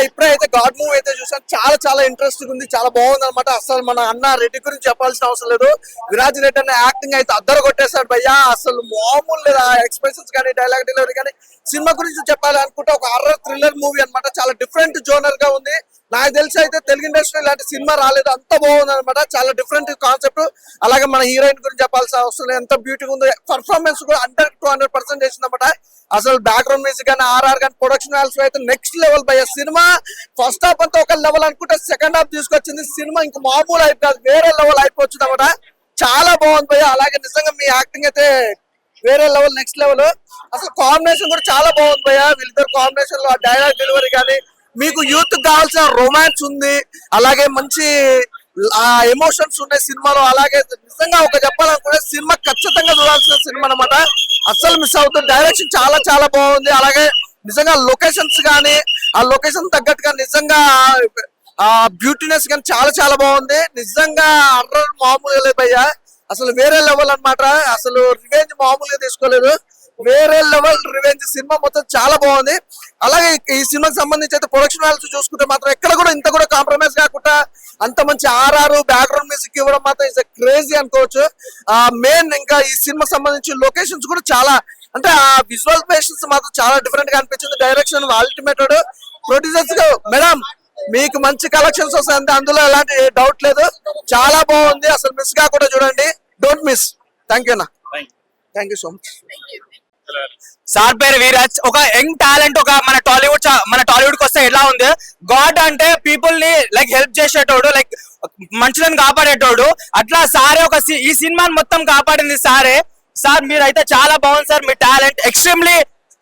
ఇప్పుడైతే God movie అయితే చూసాను, చాలా చాలా ఇంట్రెస్టింగ్ ఉంది, చాలా బాగుంది అనమాట. అసలు మన అన్న రెడ్డి గురించి చెప్పాల్సిన అవసరం లేదు. విరాజ్ రెడ్డి అన్న యాక్టింగ్ అయితే అద్దరు కొట్టేశాడు భయ్యా, అసలు మామూలు లేదు. ఆ ఎక్స్ప్రెషన్స్ కానీ డైలాగ్ డెలివరీ కానీ. సినిమా గురించి చెప్పాలి అనుకుంటే ఒక హర్రర్ థ్రిల్లర్ మూవీ అనమాట, చాలా డిఫరెంట్ జోనర్ గా ఉంది. నాకు తెలిసి అయితే తెలుగు ఇండస్ట్రీ ఇలాంటి సినిమా రాలేదు, అంత బాగుంది అనమాట, చాలా డిఫరెంట్ కాన్సెప్ట్. అలాగే మన హీరోయిన్ గురించి చెప్పాల్సిన అవసరం లేదు, ఎంత బ్యూటీగా ఉందో. పర్ఫార్మెన్స్ కూడా 100-200% చేసిందన్నమాట. అసలు బ్యాక్గ్రౌండ్ మ్యూజిక్ కానీ ఆర్ఆర్ కానీ ప్రొడక్షన్ వాల్యూస్ అయితే నెక్స్ట్ లెవెల్ భయ్య. సినిమా ఫస్ట్ హాఫ్ అంతా ఒక లెవెల్ అనుకుంటే సెకండ్ హాఫ్ తీసుకొచ్చింది. సినిమా ఇంకా మామూలు అయిపోయి కాదు, వేరే లెవెల్ అయిపోతుంది అనమాట. చాలా బాగుంది భయ్య. అలాగే నిజంగా మీ యాక్టింగ్ అయితే వేరే లెవెల్, నెక్స్ట్ లెవెల్. అసలు కాంబినేషన్ కూడా చాలా బాగుంది భయ్య. వీళ్ళిద్దరు కాంబినేషన్ లో డైలాగ్ డెలివరీ కానీ, మీకు యూత్ కావాల్సిన రొమాన్స్ ఉంది, అలాగే మంచి ఎమోషన్స్ ఉన్నాయి సినిమాలో. అలాగే నిజంగా ఒక చెప్పాలనుకుంటే సినిమా ఖచ్చితంగా చూడాల్సిన సినిమా అనమాట, అస్సలు మిస్ అవుతుంది. డైరెక్షన్ చాలా చాలా బాగుంది. అలాగే నిజంగా లొకేషన్స్ కానీ, ఆ లొకేషన్ తగ్గట్టుగా నిజంగా ఆ బ్యూటీనెస్ కానీ చాలా చాలా బాగుంది. నిజంగా అర్రర్ మామూలుగా లేదు భయ్యా, అసలు వేరే లెవెల్ అనమాట. అసలు రివెంజ్ మామూలుగా తీసుకోలేదు, వేరే లెవెల్ రివెంజ్. సినిమా మొత్తం చాలా బాగుంది. అలాగే ఈ సినిమాకి సంబంధించి అయితే ప్రొడక్షన్ వాల్యూస్ చూసుకుంటే మాత్రం ఎక్కడ కూడా ఇంత కూడా కాంప్రమైజ్ కాకుండా అంత మంచి ఆర్ఆర్ బ్యాక్గ్రౌండ్ మ్యూజిక్ ఇవ్వడం మాత్రం ఇస్ క్రేజీ అనుకోవచ్చు. మెయిన్ ఇంకా ఈ సినిమాకి సంబంధించి లొకేషన్స్ కూడా చాలా, అంటే ఆ విజువలైజేషన్స్ మాత్రం చాలా డిఫరెంట్ గా అనిపించింది. Direction ultimate. ప్రొడ్యూసర్స్ మేడం మీకు మంచి కలెక్షన్స్ వస్తాయి, అందులో ఎలాంటి డౌట్ లేదు. చాలా బాగుంది, అసలు మిస్ కాకుండా చూడండి, డోంట్ మిస్. థ్యాంక్ యూ అన్న, thank you so much. Sir పేరు వీరాజ్, ఒక యంగ్ టాలెంట్. ఒక మన టాలీవుడ్ కి వస్తే ఎలా ఉంది, గాడ్ అంటే పీపుల్ ని లైక్ హెల్ప్ చేసేటోడు, లైక్ మనుషులను కాపాడేటోడు. అట్లా సారే ఈ సినిమాని మొత్తం కాపాడింది సారే. సార్ మీరైతే చాలా బాగుంది సార్, మీ టాలెంట్ ఎక్స్ట్రీమ్లీ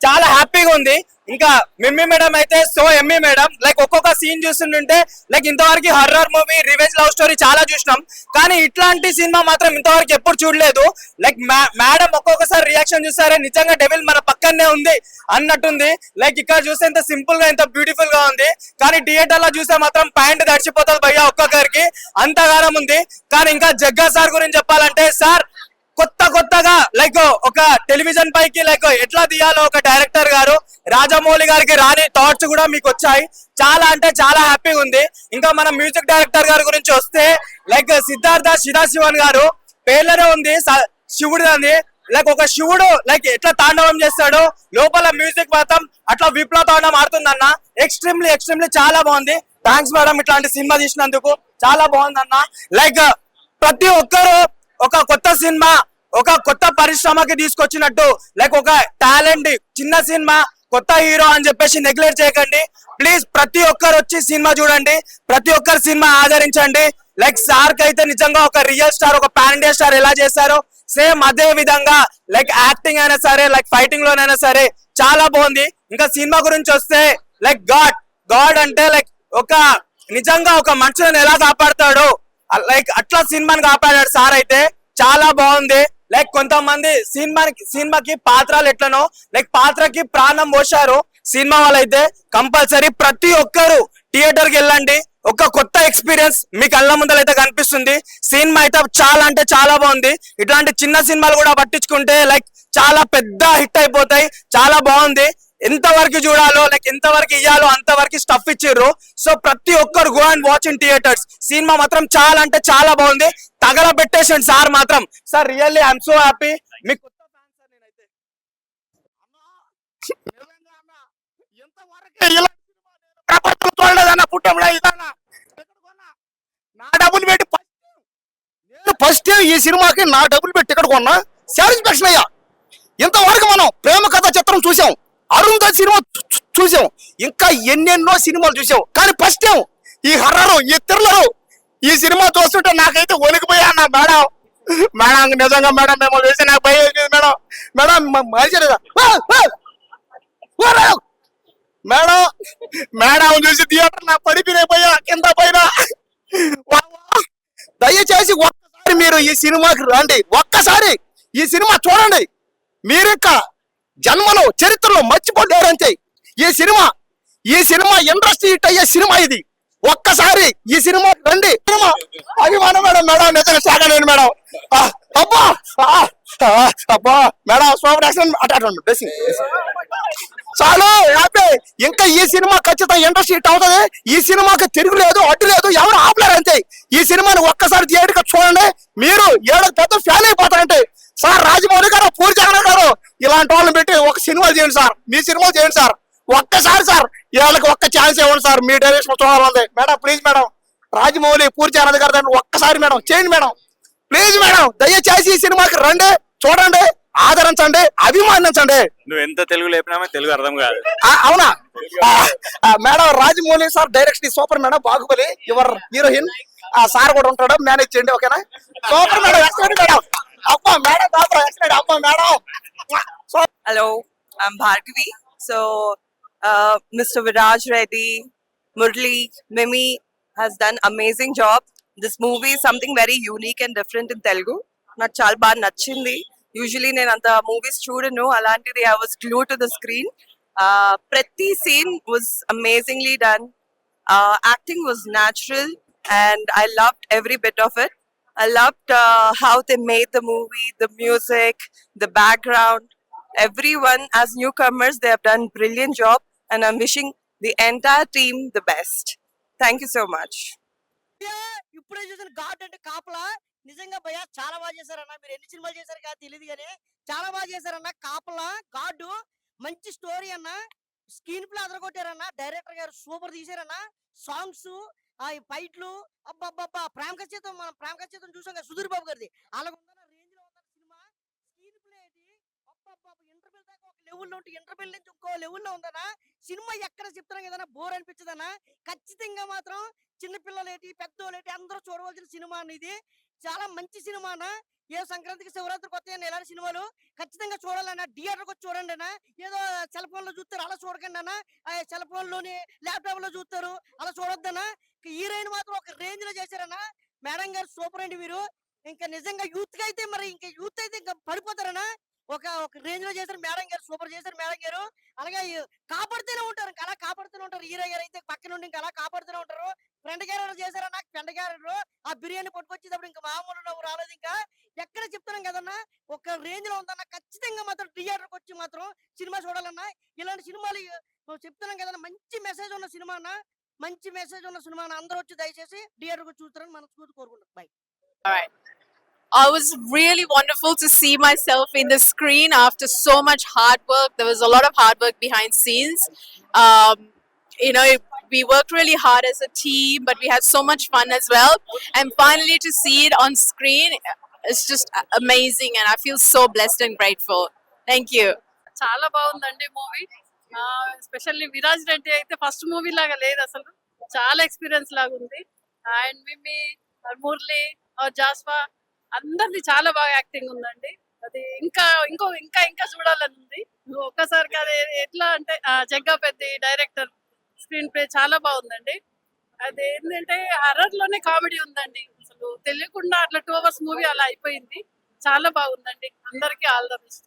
చాలా హ్యాపీగా ఉంది. ఇంకా మిమ్మీ మేడం అయితే సో ఎమ్మీ మేడం, లైక్ ఒక్కొక్క సీన్ చూస్తుంటే లైక్ ఇంతవరకు horror movie, revenge love story చాలా చూసినాం, కానీ ఇట్లాంటి సినిమా మాత్రం ఇంతవరకు ఎప్పుడు చూడలేదు. లైక్ మేడం ఒక్కొక్కసారి రియాక్షన్ చూసారే, నిజంగా డెవిల్ మన పక్కనే ఉంది అన్నట్టుంది. లైక్ ఇక్కడ చూస్తే ఎంత సింపుల్ గా, ఎంత బ్యూటిఫుల్ గా ఉంది, కానీ థియేటర్ లో చూస్తే మాత్రం ప్యాంట్ దడిచిపోతుంది భయ్యా ఒక్కొక్కరికి, అంతగానం ఉంది. కానీ ఇంకా జగ్గా సార్ గురించి చెప్పాలంటే, సార్ కొత్తగా లైక్ ఒక టెలివిజన్ పైకి లైక్ ఎట్లా తీయాలో ఒక డైరెక్టర్ గారు రాజమౌళి గారికి రాని థాట్స్ కూడా మీకు వచ్చాయి. చాలా అంటే చాలా హ్యాపీగా ఉంది. ఇంకా మన మ్యూజిక్ డైరెక్టర్ గారి గురించి వస్తే లైక్ సిద్ధార్థ శివాశివన్ గారు పేర్లోనే ఉంది శివుడు అని. లైక్ ఒక శివుడు లైక్ ఎట్లా తాండవం చేస్తాడో లోపల మ్యూజిక్ మాత్రం అట్లా విప్లవ తాండవం ఆడుతుందన్న. ఎక్స్ట్రీమ్లీ చాలా బాగుంది. థ్యాంక్స్ మేడం, ఇట్లాంటి సినిమా తీసినందుకు చాలా బాగుంది అన్న. లైక్ ప్రతి ఒక్కరు ఒక కొత్త సినిమా, ఒక కొత్త పరిశ్రమకి తీసుకొచ్చినట్టు, లైక్ ఒక టాలెంట్ చిన్న సినిమా, కొత్త హీరో అని చెప్పేసి నెగ్లెక్ట్ చేయకండి ప్లీజ్. ప్రతి ఒక్కరు వచ్చి సినిమా చూడండి, ప్రతి ఒక్కరు సినిమా ఆదరించండి. లైక్ సార్ కి అయితే నిజంగా ఒక రియల్ స్టార్, ఒక పాన్ ఇండియా స్టార్ ఎలా చేశారో సేమ్ అదే విధంగా లైక్ యాక్టింగ్ అయినా సరే, లైక్ ఫైటింగ్ లోనైనా సరే చాలా బాగుంది. ఇంకా సినిమా గురించి వస్తే లైక్ గాడ్ అంటే లైక్ ఒక నిజంగా ఒక మనుషులను ఎలా కాపాడతాడో లైక్ అట్లా సినిమాని కాపాడాడు సార్. అయితే చాలా బాగుంది. లైక్ కొంతమంది సినిమాకి పాత్రలు ఎట్లనో లైక్ పాత్రకి ప్రాణం పోశారు సినిమా వాళ్ళైతే. కంపల్సరీ ప్రతి ఒక్కరు థియేటర్ కి వెళ్ళండి, ఒక కొత్త ఎక్స్పీరియన్స్ మీ కళ్ళ ముందర అయితే కనిపిస్తుంది. సినిమా అయితే చాలా అంటే చాలా బాగుంది. ఇట్లాంటి చిన్న సినిమాలు కూడా పట్టించుకుంటే లైక్ చాలా పెద్ద హిట్ అయిపోతాయి. చాలా బాగుంది. ఎంతవరకు చూడాలో లైక్ ఎంతవరకు ఇయ్యాలో అంతవరకు స్టఫ్ ఇచ్చిర్రు. సో ప్రతి ఒక్కరు go and watch in theatres. Cinema మాత్రం చాలా అంటే చాలా బాగుంది. తగల పెట్టేసాను సార్ మాత్రం. Sir really I'm so happy. మీకు కొత్త ఫ్యాన్ సార్ నేనైతే. నా డబ్బులు పెట్టి ఫస్ట్ ఈ సినిమాకి నా డబ్బులు పెట్టి టికెట్ కొన్నా, సాటిస్ఫాక్షన్ అయ్యా. ఇంతవరకు మనం ప్రేమ కథ చిత్రం చూసాం, అరుంధతి సినిమా చూసాం, ఇంకా ఎన్నెన్నో సినిమాలు చూసాం, కానీ ఫస్ట్ టైం ఈ హర్రరు, ఈ థ్రిల్లరు, ఈ సినిమా చూస్తుంటే నాకైతే వణికిపోయా అన్న. మేడం నిజంగా మేడం మేము వేసి నాకు భయం వేసింది మేడం మరిచలేదా మేడం చూసి థియేటర్ నా పడిపోయిపోయా కింద పైన. దయచేసి ఒక్కసారి మీరు ఈ సినిమాకి రండి, ఒక్కసారి ఈ సినిమా చూడండి. మీరు ఇంకా జన్మలో చరిత్రలో మర్చిపోలేరంతే. ఈ సినిమా ఇండస్ట్రీ హిట్ అయ్యే సినిమా ఇది. ఒక్కసారి ఈ సినిమా రండి. అభిమానం మేడం నిజంగా సాగలేను మేడం. అబ్బా మేడం సూపర్ యాక్షన్ అటాడండి డ్రెస్సింగ్ చాలు హ్యాపీ. ఇంకా ఈ సినిమా ఖచ్చితంగా ఇండస్ట్రీ హిట్ అవుతుంది. ఈ సినిమాకి తిరుగు లేదు, అడ్డు లేదు, ఎవరు ఆపలేరు అంతే. ఈ సినిమాని ఒక్కసారి థియేటర్కి చూడండి, మీరు ఏడు పెద్ద ఫ్యాన్ అయిపోతారంటే. సార్ రాజమౌళి గారు, పూరి జగన్నాథ్ గారు ఇలాంటి వాళ్ళని పెట్టి ఒక సినిమా చేయండి సార్, మీ సినిమా చేయండి సార్. ఒక్కసారి సార్ వీళ్ళకి ఒక్క ఛాన్స్ ఇవ్వండి సార్, మీ డైరెక్షన్ చూడాలండి madam. Please madam, Rajamouli, Puri Jagannath garu దాన్ని ఒక్కసారి మేడం చేయండి మేడం. ప్లీజ్ మేడం, దయచేసి ఈ సినిమాకి రండి, చూడండి, ఆదరించండి, అభిమానించండి. నువ్వు ఎంత తెలుగు లేపినామో తెలుగు అర్థం కాదు. అవునా madam, Rajamouli sir direction super madam. Baahubali your heroine sir కూడా ఉంటాడు, మేనేజ్ చేయండి ఓకేనా. Super madam, excellent madam. అబ్బా మేడం, ఎక్సలెంట్ అబ్బా madam. Hello, I'm Bhargavi. So, Mr. Viraj Reddy, Murli, Mimi has done amazing job. This movie is something very unique and different in Telugu. నాకు చాలా బాగా నచ్చింది. Usually నేను అంత movies చూడను, అలాంటిది I was glued to the screen. ప్రతి scene was amazingly done. Acting was natural and I loved every bit of it. I loved how they made the movie, the music, the background. Everyone as newcomers, they have done brilliant job and I'm wishing the entire team the best. Thank you so much. ఇప్పుడే చూసిన God అంటే కాపలా నిజంగా భయ్యా చాలా బాగా చేశారన్న. మీరు ఎన్ని సినిమాలు చేశారు కాదు తెలియదు కానీ చాలా బాగా చేశారన్న. కాపలా గాడు మంచి స్టోరీ అన్న, స్క్రీన్ ప్లే అదరగొట్టారన్న. డైరెక్టర్ గారు సూపర్ తీశారన్న. సాంగ్స్, ఆ ఫైట్లు, అబ్బబ్బబ్బా. ప్రేమ ఖచ్చితం, మనం ప్రేమ ఖచ్చితం చూసాం కదా సుధీర్ బాబు గారిది, అలాగ ఉందన్న, రేంజ్ లో ఉందన్న సినిమా. స్క్రీన్ ప్లే అది అబ్బబ్బబ్బా, ఇంటర్వెల్ దాకా ఒక లెవెల్లో ఉంటే ఇంటర్వెల్ నుంచి ఇంకో లెవెల్లో ఉందన్న సినిమా. ఎక్కడ చెప్తున్నాం కదన్నా, బోర్ అనిపించదన్నా. ఖచ్చితంగా మాత్రం చిన్నపిల్లలేటి, పెద్దోళ్ళేటి అందరూ చూడవలసిన సినిమా అనేది. చాలా మంచి సినిమా అన్న. ఏ సంక్రాంతికి, శివరాత్రికి వస్తాయని ఇలాంటి సినిమాలు ఖచ్చితంగా చూడాలన్నా. థియేటర్కి వచ్చి చూడండి అన్న. ఏదో సెల్ ఫోన్ లో చూస్తారు అలా చూడకండి అన్న. సెల్ ఫోన్ లోని, ల్యాప్టాప్ లో చూస్తారు అలా చూడొద్దన్న. హీరోయిన్ మాత్రం ఒక రేంజ్ లో చేశారన్న. మేడం గారు సూపర్ అండి. మీరు ఇంకా నిజంగా యూత్ కి అయితే, మరి ఇంకా యూత్ అయితే ఇంకా పడిపోతారన్న. ఒక రేంజ్ లో చేశారు మేడం గారు, సూపర్ చేశారు మేడం గారు. అలాగే కాపాడుతూనే ఉంటారు, ఇంకా అలా కాపాడుతూనే ఉంటారు. హీరో గారు అయితే పక్క నుండి ఇంకా అలా కాపాడుతూనే ఉంటారు. ఫ్రెండ్ క్యారెక్టర్ చేశారు నాకు. ఫ్రెండ్ క్యారెక్టర్ ఆ బిర్యానీ పట్టుకొచ్చేటప్పుడు ఇంకా మామూలు నవ్వు రాలేదు. ఇంకా ఎక్కడ చెప్తున్నాం కదన్నా, ఒక రేంజ్ లో ఉందన్న. ఖచ్చితంగా మాత్రం థియేటర్కి వచ్చి మాత్రం సినిమా చూడాలన్నా. ఇలాంటి సినిమాలు చెప్తున్నాం కదన్నా, మంచి మెసేజ్ ఉన్న సినిమా అన్న, మంచి మెసేజ్ ఉన్న సినిమా అన్న. అందరూ వచ్చి దయచేసి థియేటర్కి చూస్తారని మనస్ఫూర్తి కోరుకుంటారు. By. All right. It was really wonderful to see myself in the screen after so much hard work. There was a lot of hard work behind scenes. You know, we worked really hard as a team, but we had so much fun as well. And finally to see it on screen, it's just amazing and I feel so blessed and grateful. Thank you. చాలా బాగుందండి movie. Especially Viraj Reddy అయితే first movie లాగా లేదు అసలు, చాలా experience లాగా ఉంది. And Mimi, Murali, జాస్వా అందరిది చాలా బాగా యాక్టింగ్ ఉందండి. అది ఇంకా ఇంకా చూడాలని ఉంది. ఒక్కసారికి అది ఎట్లా అంటే జగ్గా పెద్ద డైరెక్టర్ స్క్రీన్ ప్లే చాలా బాగుందండి. అది ఏంటంటే హర్రర్ లోనే కామెడీ ఉందండి. అసలు తెలియకుండా అట్లా 2 hours మూవీ అలా అయిపోయింది. చాలా బాగుందండి. అందరికీ all the best.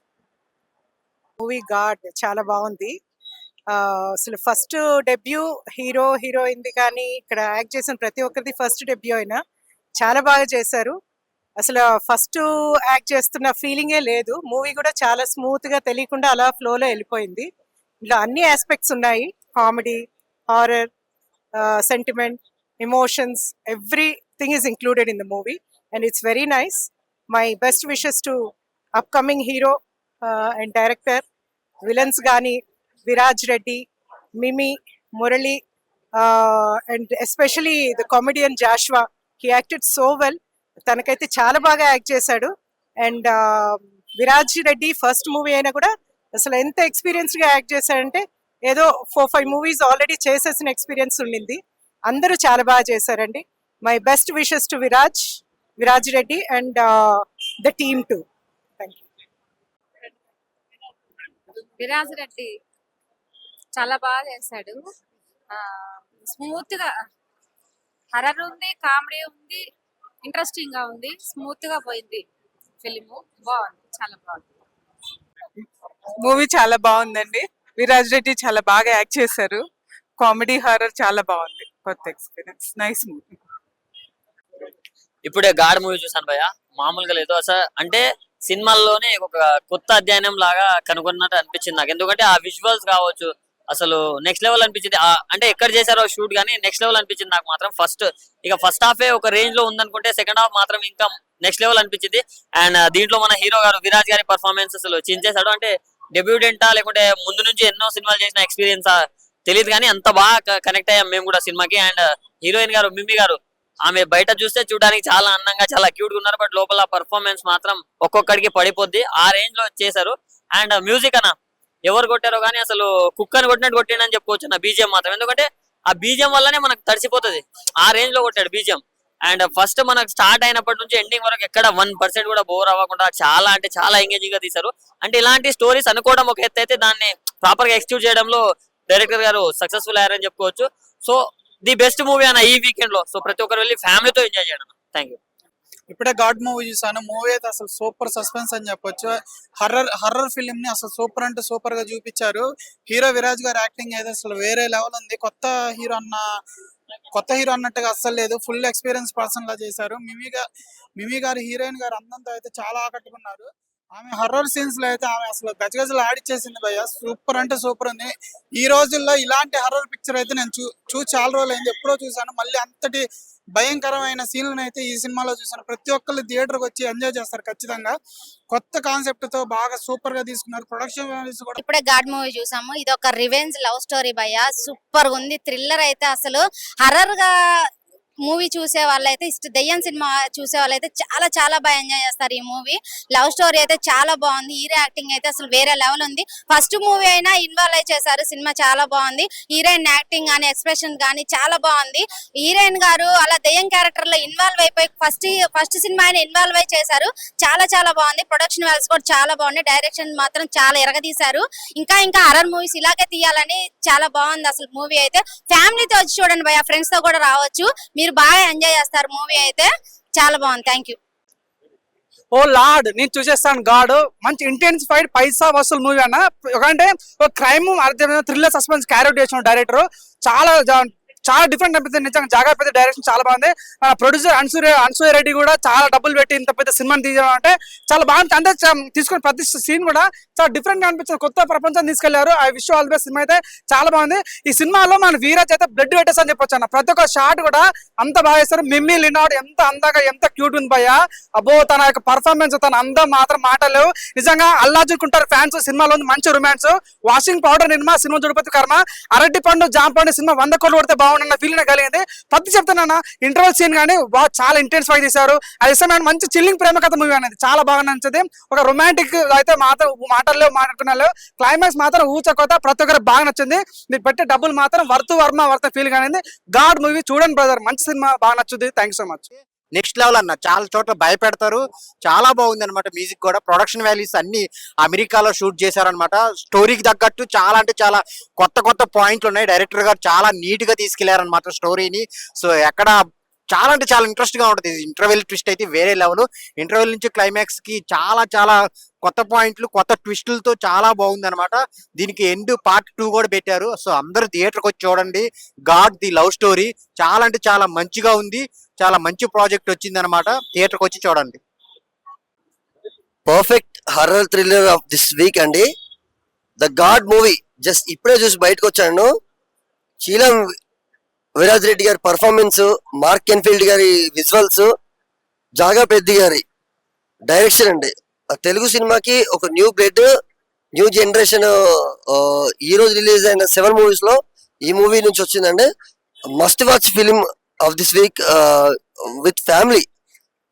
Movie God చాలా బాగుంది. అసలు ఫస్ట్ డెబ్యూ హీరోయిన్ది కానీ ఇక్కడ యాక్ట్ చేసిన ప్రతి ఒక్కరిది ఫస్ట్ డెబ్యూ అయినా చాలా బాగా చేశారు. అసలు ఫస్ట్ యాక్ట్ చేస్తున్న ఫీలింగే లేదు. మూవీ కూడా చాలా స్మూత్ గా తెలియకుండా అలా ఫ్లోలో వెళ్ళిపోయింది. ఇలా అన్ని ఆస్పెక్ట్స్ ఉన్నాయి, comedy, horror, sentiment, emotions, everything is included in the movie and it's very nice. My best wishes to upcoming hero and director. Villains కానీ Viraj Reddy, Mimi, Murali and especially the comedian Joshua, he acted so well. తనకైతే చాలా బాగా act చేశాడు. And Viraj Reddy first movie అయినా కూడా అసలు ఎంత experienced గా యాక్ట్ చేశాడంటే ఏదో 4-5 మూవీస్ ఆల్రెడీ చేసేసిన ఎక్స్పీరియన్స్ ఉండింది. అందరూ చాలా బాగా చేశారండి. My best wishes to Viraj Reddy and the team to. Thank you. Viraj Reddy చాలా బాగా చేశాడు. స్మూత్ గా హర్రర్ ఉంది, కామెడీ ఉంది, ఇంట్రెస్టింగ్ గా ఉంది, స్మూత్ గా పోయింది ఫిలిం. బాగుంది, చాలా బాగుంది. మూవీ చాలా బాగుందండి. విరాజ్ రెడ్డి చాలా బాగా యాక్ట్ చేశారు. కామెడీ, హారర్ చాలా బాగుంది. కొత్త ఎక్స్పీరియన్స్, నైస్ మూవీ. ఇప్పుడే గాడ్ మూవీ చూసాను భయ్య, మామూలుగా లేదు అసలు. అంటే సినిమాల్లోనే ఒక కొత్త అధ్యయనం లాగా కనుగొన్నట్టు అనిపించింది నాకు. ఎందుకంటే ఆ విజువల్స్ కావచ్చు అసలు నెక్స్ట్ లెవెల్ అనిపించింది. అంటే ఎక్కడ చేశారో షూట్ కానీ నెక్స్ట్ లెవెల్ అనిపించింది నాకు మాత్రం. ఫస్ట్ హాఫే ఒక రేంజ్ లో ఉందనుకుంటే సెకండ్ హాఫ్ మాత్రం ఇంకా నెక్స్ట్ లెవెల్ అనిపించింది. అండ్ దీంట్లో మన హీరో గారు విరాజ్ గారి పర్ఫార్మెన్స్ అసలు చించేశాడు. అంటే డెబ్యూటెంటా లేకుంటే ముందు నుంచి ఎన్నో సినిమాలు చేసిన ఎక్స్పీరియన్స్ తెలియదు కానీ అంత బాగా కనెక్ట్ అయ్యాం మేము కూడా సినిమాకి. అండ్ హీరోయిన్ గారు మిమ్మీ గారు, ఆమె బయట చూస్తే చూడడానికి చాలా అందంగా చాలా క్యూట్ గా ఉన్నారు. బట్ లోపల పర్ఫార్మెన్స్ మాత్రం ఒక్కొక్కడికి పడిపోద్ది, ఆ రేంజ్ లో చేశారు. అండ్ మ్యూజిక్ అన్న ఎవరు కొట్టారో కానీ అసలు కుక్కని కొట్టినట్టు కొట్టిండని చెప్పుకోవచ్చు నా బీజిఎం మాత్రం. ఎందుకంటే ఆ బీజిఎం వల్లనే మనకు తడిసిపోతుంది, ఆ రేంజ్ లో కొట్టాడు బీజిఎం. అండ్ ఫస్ట్ మనకు స్టార్ట్ అయినప్పటి నుంచి ఎండింగ్ వరకు ఎక్కడ 1% కూడా బోర్ అవ్వకుండా చాలా అంటే చాలా ఎంగేజింగ్ గా తీశారు. అంటే ఇలాంటి స్టోరీస్ అనుకోవడం ఒక ఎత్తు అయితే దాన్ని ప్రాపర్ గా ఎక్స్క్యూట్ చేయడంలో డైరెక్టర్ గారు సక్సెస్ఫుల్ అయ్యారని చెప్పుకోవచ్చు. సో ది బెస్ట్ మూవీ అన్న ఈ వీకెండ్ లో. సో ప్రతి ఒక్కరు వెళ్ళి ఫ్యామిలీతో ఎంజాయ్ చేయడం. Thank you. ఇప్పుడే గాడ్ మూవీ చూసాను. మూవీ అయితే అసలు సూపర్ సస్పెన్స్ అని చెప్పొచ్చు. హర్రర్ ఫిలిం ని అసలు సూపర్ అంటే సూపర్ గా చూపించారు. హీరో విరాజ్ గారి యాక్టింగ్ అయితే అసలు వేరే లెవెల్ ఉంది. కొత్త హీరో అన్నట్టుగా అస్సలు లేదు, ఫుల్ ఎక్స్పీరియన్స్ పర్సన్ లా చేశారు. మిమీ గారు హీరోయిన్ గారు అందంతో అయితే చాలా ఆకట్టుకున్నారు. ఆమె హర్రర్ సీన్స్ లో అయితే ఆమె అసలు గజగజలు ఆడిచ్చేసింది భయ్య. సూపర్ అంటే సూపర్ ఉంది. ఈ రోజుల్లో ఇలాంటి హర్రర్ పిక్చర్ అయితే నేను చూసి చాలా రోజులు అయింది, ఎప్పుడో చూసాను. మళ్ళీ అంతటి భయంకరమైన సీన్లను అయితే ఈ సినిమాలో చూసాను. ప్రతి ఒక్కళ్ళు థియేటర్కి వచ్చి ఎంజాయ్ చేస్తారు ఖచ్చితంగా. కొత్త కాన్సెప్ట్ తో బాగా సూపర్ గా తీసుకున్నారు. ప్రొడక్షన్ వాల్యూస్ కూడా. ఇప్పుడే గాడ్ మూవీ చూసాము. ఇది ఒక రివెంజ్ లవ్ స్టోరీ భయ్య, సూపర్ ఉంది. థ్రిల్లర్ అయితే అసలు హర్రర్ గా మూవీ చూసే వాళ్ళైతే దెయ్యం సినిమా చూసే వాళ్ళైతే చాలా చాలా బాగా ఎంజాయ్ చేస్తారు ఈ మూవీ. లవ్ స్టోరీ అయితే చాలా బాగుంది. హీరో యాక్టింగ్ అయితే అసలు వేరే లెవెల్ ఉంది. ఫస్ట్ మూవీ అయినా ఇన్వాల్వ్ అయి చేశారు. సినిమా చాలా బాగుంది. హీరోయిన్ యాక్టింగ్ గానీ ఎక్స్ప్రెషన్ గానీ చాలా బాగుంది. హీరోయిన్ గారు అలా దెయ్యం క్యారెక్టర్ లో ఇన్వాల్వ్ అయిపోయి ఫస్ట్ సినిమా అయినా ఇన్వాల్వ్ అయి చేశారు. చాలా చాలా బాగుంది. ప్రొడక్షన్ వాల్యూస్ కూడా చాలా బాగుంది. డైరెక్షన్ మాత్రం చాలా ఎరగదీశారు. ఇంకా హర్రర్ మూవీస్ ఇలాగే తీయాలని చాలా బాగుంది అసలు మూవీ అయితే. ఫ్యామిలీతో వచ్చి చూడండి భయ్య, ఫ్రెండ్స్ తో కూడా రావచ్చు. మీరు బాగా ఎంజాయ్ చేస్తారు. మూవీ అయితే చాలా బాగుంది. Thank you. ఓ లార్డ్, నేను చూసేస్తాను గాడ్. మంచి ఇంటెన్స్ ఫైట్ పైసా వసూలు మూవీ అన్న. అంటే ఒక క్రైమ్ థ్రిల్లర్ సస్పెన్స్ క్యారెక్టర్ చేసిన డైరెక్టర్ చాలా డిఫరెంట్ అనిపిస్తుంది. నిజంగా జాగా పెద్ద డైరెక్షన్ చాలా బాగుంది. ప్రొడ్యూసర్ అన్సూయ రెడ్డి కూడా చాలా డబ్బులు పెట్టి ఇంత పెద్ద సినిమాని తీయడం అంటే చాలా బాగుంది. అంటే తీసుకున్న ప్రతి సీన్ కూడా చాలా డిఫరెంట్ గా అనిపించింది. కొత్త ప్రపంచాన్ని తీసుకెళ్లారు. ఆ విషయం ఆల్ బెస్ట్. సినిమా అయితే చాలా బాగుంది. ఈ సినిమాలో మన వీరాజ్ అయితే బ్లడ్ పెట్టేసి అని చెప్పొచ్చు అన్న. ప్రతి ఒక్క షాట్ కూడా అంత బాగా చేస్తారు. మిమ్మీ లినాడ్ ఎంత అందంగా ఎంత క్యూట్ ఉంది భయ్య. అబ్బో తన యొక్క పర్ఫార్మెన్స్, తన అందం మాత్రం మాటలేవు. నిజంగా అల్లాజుకుంటారు ఫ్యాన్స్. సినిమాలో ఉంది మంచి రొమాన్స్. వాషింగ్ పౌడర్ నిర్మా సినిమా జుడిపతి కర్మ, అరటి పండు జామ పండు సినిమా 100 కోట్లు కొడితే బాగుండన్న ఫీలింగ్ కలిగింది. ప్రతి చెప్తానన్న ఇంటర్వల్ సీన్ కానీ చాలా ఇంటెన్స్ ఫైట్ తీశారు. అది ఇష్టమైన మంచి చిల్లింగ్ ప్రేమ కథ మూవీ అనేది చాలా బాగా నచ్చింది. ఒక రొమాంటిక్ అయితే మాటల్లో మాట్లాడుకున్నారు. క్లైమాక్స్ మాత్రం ఊచకొత ప్రతి ఒక్కరు బాగా నచ్చింది. మీరు పెట్టే డబ్బులు మాత్రం వర్త ఫీల్ అనేది. గాడ్ మూవీ చూడండి బ్రదర్, మంచి సినిమా, బాగా నచ్చుద్ది. Thank you so much. Next level అన్న. చాలా చోట్ల భయపెడతారు. చాలా బాగుంది అనమాట. మ్యూజిక్ కూడా, ప్రొడక్షన్ వాల్యూస్ అన్ని అమెరికాలో షూట్ చేశారనమాట. స్టోరీకి తగ్గట్టు చాలా అంటే చాలా కొత్త పాయింట్లు ఉన్నాయి. డైరెక్టర్ గారు చాలా నీట్ గా తీసుకెళ్లారనమాట స్టోరీని. సో ఎక్కడ చాలా అంటే చాలా ఇంట్రెస్ట్ గా ఉంటుంది. ఇంటర్వెల్ ట్విస్ట్ అయితే వేరే లెవెల్. ఇంటర్వెల్ నుంచి క్లైమాక్స్ కి చాలా కొత్త పాయింట్లు కొత్త ట్విస్టులతో చాలా బాగుంది అనమాట. దీనికి ఎండ్ పార్ట్ 2 కూడా పెట్టారు. సో అందరూ థియేటర్కి వచ్చి చూడండి. గాడ్ ది లవ్ స్టోరీ చాలా అంటే చాలా మంచిగా ఉంది. చాలా మంచి ప్రాజెక్ట్ వచ్చింది అనమాట. థియేటర్కి వచ్చి చూడండి. Perfect horror thriller of this week అండి ద గాడ్ మూవీ. జస్ట్ ఇప్పుడే చూసి బయటకు వచ్చాను. శీలం విరాజ్ రెడ్డి గారి పర్ఫార్మెన్స్, మార్క్ కెన్ఫీల్డ్ గారి విజువల్స్, జాగా పెద్ది గారి డైరెక్షన్ అండి. తెలుగు సినిమాకి ఒక న్యూ బ్లడ్, న్యూ జనరేషన్. ఈ రోజు రిలీజ్ అయిన 7 మూవీస్ లో ఈ మూవీ నుంచి వచ్చిందండి. Must watch film of this week with family.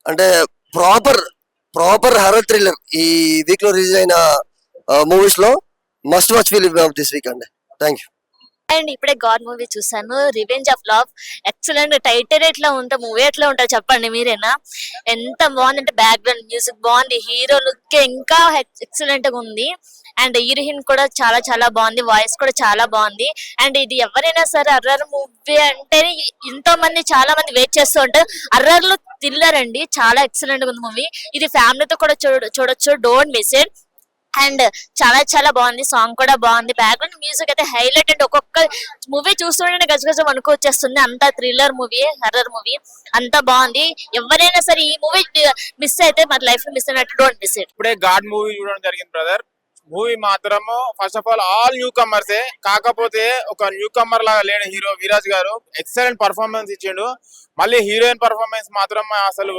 అంటే ప్రాపర్ హర్రర్ థ్రిల్లర్ ఈ వీక్ లో రిలీజ్ అయిన మూవీస్ లో must watch film of this week అండి. Thank you. అండ్ ఇప్పుడే గాడ్ మూవీ చూసాను, revenge of love. Excellent. Title ఎట్లా ఉంటే మూవీ ఎట్లా ఉంటుంది చెప్పండి మీరేనా. ఎంత బాగుందంటే బ్యాక్గ్రౌండ్ మ్యూజిక్ బాగుంది. హీరో లుక్ ఇంకా ఎక్సలెంట్ గా ఉంది. అండ్ హీరోయిన్ కూడా చాలా చాలా బాగుంది. వాయిస్ కూడా చాలా బాగుంది. అండ్ ఇది ఎవరైనా సరే హర్రర్ మూవీ అంటే చాలా మంది వెయిట్ చేస్తూ ఉంటారు. హర్రర్ లో థ్రిల్లర్ అండి. చాలా ఎక్సలెంట్ గా ఉంది మూవీ. ఇది ఫ్యామిలీతో కూడా చూడొచ్చు. Don't miss it. అండ్ చాలా చాలా బాగుంది, సాంగ్ కూడా బాగుంది, బ్యాక్గ్రౌండ్ మ్యూజిక్ అయితే హైలైట్. అండ్ ఒక్కొక్క మూవీ చూస్తుంటే గజగజ వణుకు వచ్చేస్తుంది. అంత థ్రిల్లర్ మూవీ, హర్రర్ మూవీ, అంత బాగుంది. ఎవరైనా సరే ఈ మూవీ మిస్ అయితే మన లైఫ్ లో మిస్ అయినట్టు, డోంట్ మిస్ ఇట్. ఇప్పుడే గాడ్ మూవీ చూడడం జరిగింది బ్రదర్. మూవీ మాత్రము ఫస్ట్ ఆఫ్ ఆల్ న్యూ కమర్సే, కాకపోతే ఒక న్యూ కమర్ లాగా లేని హీరో విరాజ్ గారు ఎక్సలెంట్ పర్ఫార్మెన్స్ ఇచ్చిండు. మళ్ళీ హీరోయిన్ పర్ఫార్మెన్స్ మాత్రం అసలు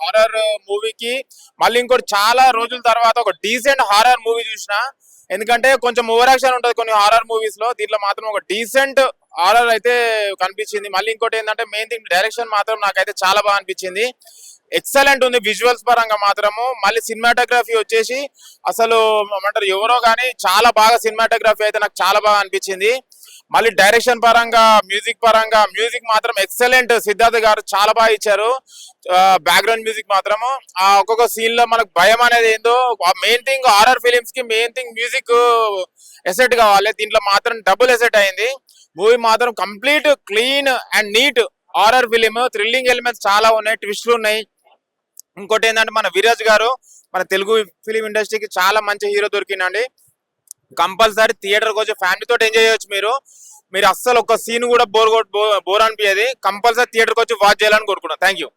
హారర్ మూవీకి మళ్ళీ ఇంకోటి చాలా రోజుల తర్వాత ఒక డీసెంట్ హారర్ మూవీ చూసిన. ఎందుకంటే కొంచెం ఓవర్ యాక్షన్ ఉంటది కొన్ని హారర్ మూవీస్ లో, దీంట్లో మాత్రం ఒక డీసెంట్ హారర్ అయితే కనిపించింది. మళ్ళీ ఇంకోటి ఏంటంటే మెయిన్ థింగ్ డైరెక్షన్ మాత్రం నాకైతే చాలా బాగా అనిపించింది. ఎక్సలెంట్ ఉంది విజువల్స్ పరంగా మాత్రము. మళ్ళీ సినిమాటోగ్రఫీ వచ్చేసి అసలు ఏమంటారు ఎవరో కానీ చాలా బాగా సినిమాటోగ్రఫీ అయితే నాకు చాలా బాగా అనిపించింది. మళ్ళీ డైరెక్షన్ పరంగా, మ్యూజిక్ మాత్రం ఎక్సలెంట్. సిద్ధార్థ్ గారు చాలా బాగా ఇచ్చారు బ్యాక్గ్రౌండ్ మ్యూజిక్ మాత్రము. ఆ ఒక్కొక్క సీన్ లో మనకు భయం అనేది ఏందో, మెయిన్ థింగ్ హారర్ ఫిలిమ్స్ కి మెయిన్ థింగ్ మ్యూజిక్ ఎసెట్ కావాలి. దీంట్లో మాత్రం డబుల్ ఎసెట్ అయింది. మూవీ మాత్రం complete clean and neat horror film. Thrilling elements చాలా ఉన్నాయి, ట్విస్ట్లు ఉన్నాయి. ఇంకోటి ఏంటంటే మన విరాజ్ గారు మన తెలుగు ఫిలిం ఇండస్ట్రీకి చాలా మంచి హీరో దొరికిందండి. కంపల్సరీ థియేటర్కి వచ్చి ఫ్యామిలీతో ఎంజాయ్ చేయొచ్చు. మీరు అస్సలు ఒక సీన్ కూడా బోర్ అనిపించేది. కంపల్సరీ థియేటర్కి వచ్చి వాచ్ చేయాలని కోరుకున్నాను. Thank you.